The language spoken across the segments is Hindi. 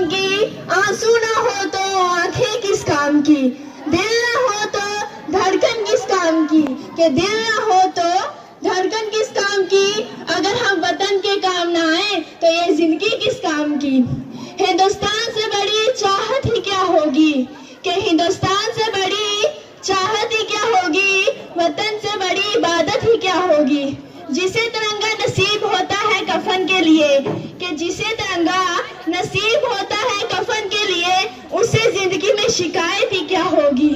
काम की, आंसू ना हो तो आंखें किस काम की, दिल ना हो तो धड़कन किस काम की, कि दिल ना हो तो धड़कन किस काम की, अगर हम वतन के काम ना आए तो ये जिंदगी किस काम की। हिंदुस्तान से बड़ी चाहत ही क्या होगी, कि हिंदुस्तान से बड़ी चाहत ही क्या होगी, वतन से बड़ी इबादत ही क्या होगी। जिसे तिरंगा नसीब होता है कफन के लिए, कि जिसे तिरंगा नसीब होता है कफन के लिए, उसे जिंदगी में शिकायत ही क्या होगी।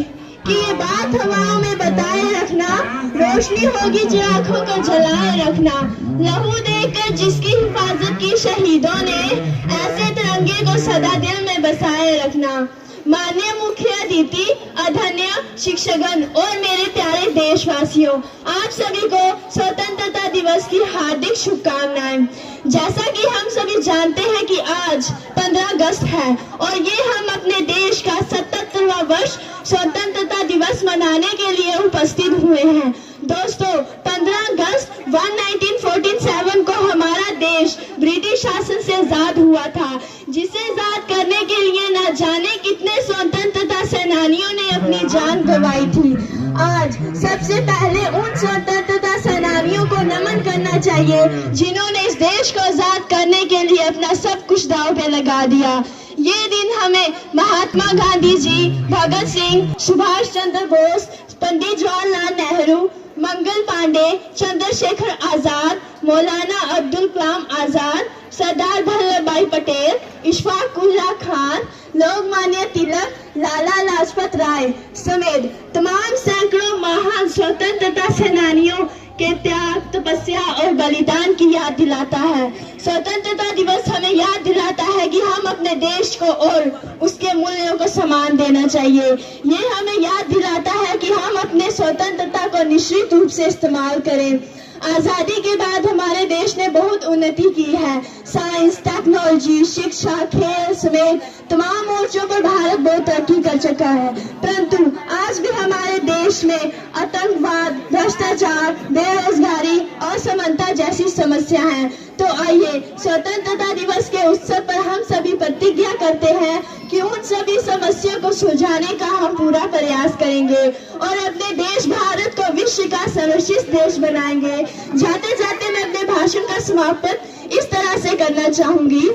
कि ये बात हवाओं में बताए रखना, रोशनी होगी जो आंखों को जलाए रखना। लहू देकर जिसकी हिफाजत की शहीदों ने, ऐसे तिरंगे को सदा दिल में बसाए रखना। माननीय मुख्य अतिथि, अधन्य शिक्षकगण और मेरे प्यारे देशवासियों, आप सभी को स्वतंत्रता दिवस की हार्दिक शुभकामनाएं। जैसा कि हम सभी जानते हैं कि आज 15 अगस्त है और ये हम अपने देश का 77वां वर्ष स्वतंत्रता दिवस मनाने के लिए उपस्थित हुए हैं। दोस्तों, 15 अगस्त 1947 को हमारा देश ब्रिटिश शासन से आजाद हुआ था, जिसे आजाद करने के लिए न जाने कितने स्वतंत्रता सेनानियों ने अपनी जान गंवाई थी। आज सबसे पहले उन स्वतंत्रता सेनानियों को नमन करना चाहिए जिन्होंने इस देश को आजाद करने के लिए अपना सब कुछ दांव पे लगा दिया। ये दिन हमें महात्मा गांधी जी, भगत सिंह, सुभाष चंद्र बोस, पंडित जवाहरलाल नेहरू, मंगल पांडे, चंद्रशेखर आजाद, मौलाना अब्दुल कलाम आजाद, सरदार वल्लभ भाई पटेल, इशफाक उल्लाह खान, लोकमान्य तिलक, लाला लाजपत राय समेत तमाम सैकड़ों महान स्वतंत्रता सेनानियों के त्याग, तपस्या और बलिदान की याद दिलाता है। स्वतंत्रता दिवस हमें याद दिलाता है कि हम अपने देश को और उसके मूल्यों को सम्मान देना चाहिए। ये हमें याद दिलाता है कि हम अपने स्वतंत्रता को निश्चित रूप से इस्तेमाल करें। आजादी के बाद हमारे देश ने बहुत उन्नति की है। साइंस, टेक्नोलॉजी, शिक्षा, खेल समेत तमाम मोर्चों पर भारत बहुत तरक्की कर चुका है, परंतु आज भी हमारे देश में आतंकवाद, भ्रष्टाचार, बेरोजगारी, असमानता जैसी समस्या है। तो आइए स्वतंत्रता दिवस के उत्सव पर हम सभी प्रतिज्ञा करते हैं कि उन सभी समस्या को सुलझाने का हम पूरा प्रयास करेंगे और अपने देश भारत को विश्व का सर्वश्रेष्ठ देश बनाएंगे। जाते जाते मैं अपने भाषण का समापन इस तरह से करना चाहूंगी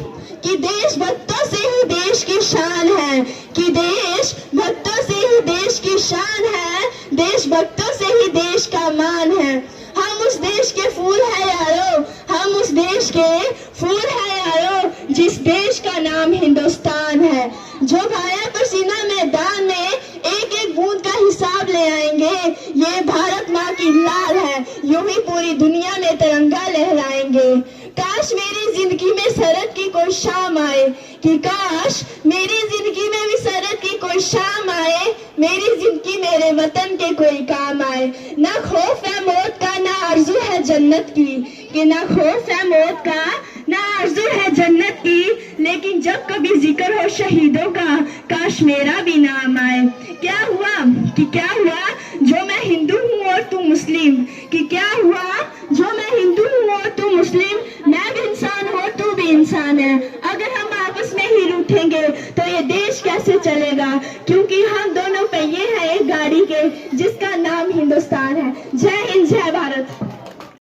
कि देशभक्तों से ही देश की शान है, कि देशभक्तों से ही देश की शान है, देशभक्तों से ही देश का मान है। हम उस देश के फूल है यारो, हम उस देश के फूल है यारो, जिस देश का नाम हिंदुस्तान है। जो भाया पसीना मैदान में एक एक बूंद का हिसाब ले आएंगे, ये भारत माँ की लाल है, यूं ही पूरी दुनिया में तिरंगा लहराएंगे। काश मेरी जिंदगी में शरद की कोई शाम आए, कि काश मेरी जिंदगी में भी शरद की कोई शाम आए, मेरी जिंदगी मेरे वतन के कोई काम आए। ना खौफ है मौत का, ना आरज़ू है जन्नत की, कि ना खौफ है मौत का, ना आरज़ू है जन्नत की, लेकिन जब कभी जिक्र हो शहीदों का, काश मेरा भी नाम आए। क्या हुआ जो मैं हिंदू हूँ और तू मुस्लिम, कि क्या हुआ जो मैं हिंदू हूँ और तू मुस्लिम, मैं भी इंसान हूँ तू भी इंसान है। अगर हम आपस में ही रूठेंगे तो ये देश कैसे चलेगा, क्योंकि हम दोनों पहिए हैं एक गाड़ी के, जिस